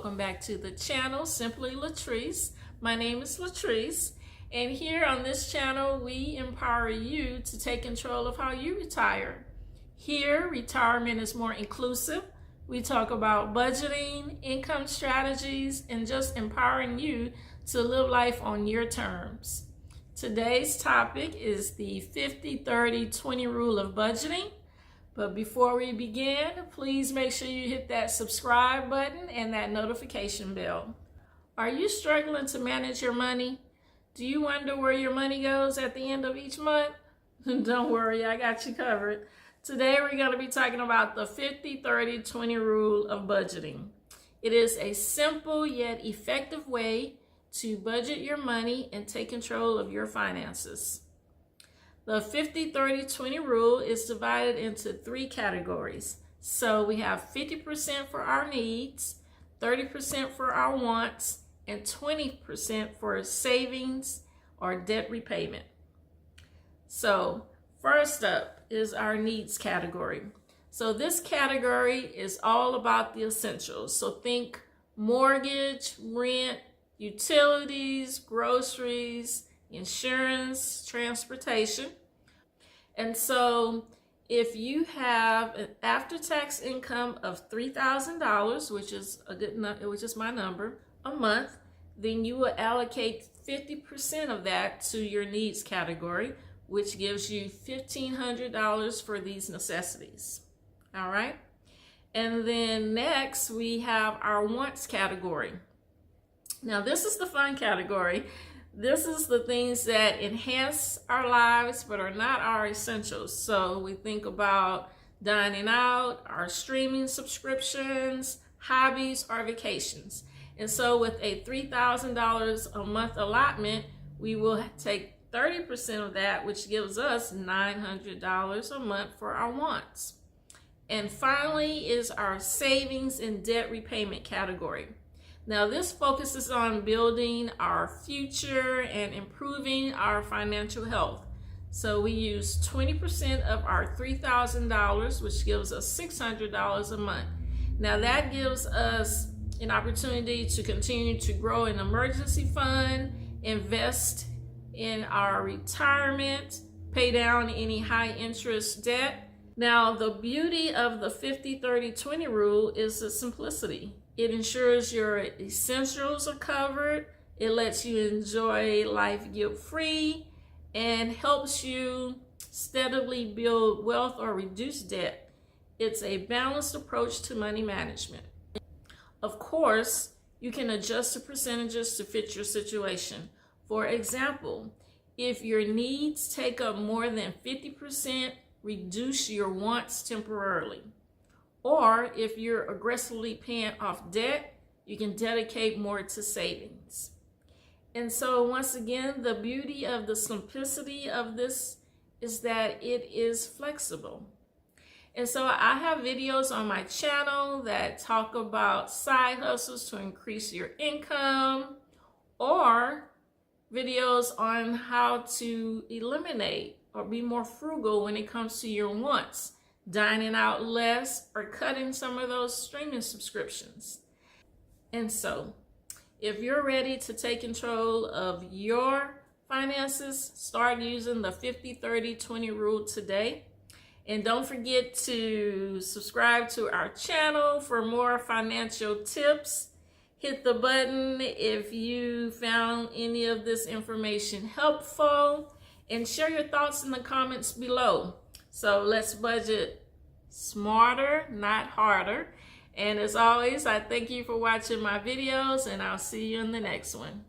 welcome back to the channel, Simply Latrice. My name is Latrice, and here on this channel, we empower you to take control of how you retire. Here, retirement is more inclusive. We talk about budgeting, income strategies, and just empowering you to live life on your terms. Today's topic is the 50-30-20 rule of budgeting. But before we begin, please make sure you hit that subscribe button and that notification bell. Are you struggling to manage your money? Do you wonder where your money goes at the end of each month? Don't worry, I got you covered. Today we're going to be talking about the 50-30-20 rule of budgeting. It is a simple yet effective way to budget your money and take control of your finances. The 50-30-20 rule is divided into three categories. So we have 50% for our needs, 30% for our wants, and 20% for savings or debt repayment. So first up is our needs category. So this category is all about the essentials. So think mortgage, rent, utilities, groceries, insurance, transportation. And so if you have an after-tax income of $3,000, which is my number, a month, then you will allocate 50% of that to your needs category, which gives you $1,500 for these necessities. All right. And then next we have our wants category. Now this is the fun category. This is the things that enhance our lives but are not our essentials. So we think about dining out, our streaming subscriptions, hobbies, or vacations. And so with a $3,000 a month allotment, we will take 30% of that, which gives us $900 a month for our wants. And finally is our savings and debt repayment category. Now this focuses on building our future and improving our financial health. So we use 20% of our $3,000, which gives us $600 a month. Now that gives us an opportunity to continue to grow an emergency fund, invest in our retirement, pay down any high interest debt. Now the beauty of the 50-30-20 rule is the simplicity. It ensures your essentials are covered. It lets you enjoy life guilt-free and helps you steadily build wealth or reduce debt. It's a balanced approach to money management. Of course, you can adjust the percentages to fit your situation. For example, if your needs take up more than 50%, reduce your wants temporarily. Or if you're aggressively paying off debt, you can dedicate more to savings. And so once again, the beauty of the simplicity of this is that it is flexible. And so I have videos on my channel that talk about side hustles to increase your income, or videos on how to eliminate or be more frugal when it comes to your wants, dining out less, or cutting some of those streaming subscriptions. And so if you're ready to take control of your finances, start using the 50-30-20 rule today. And don't forget to subscribe to our channel for more financial tips. Hit the button if you found any of this information helpful, and share your thoughts in the comments below. So let's budget smarter, not harder. And as always, I thank you for watching my videos, and I'll see you in the next one.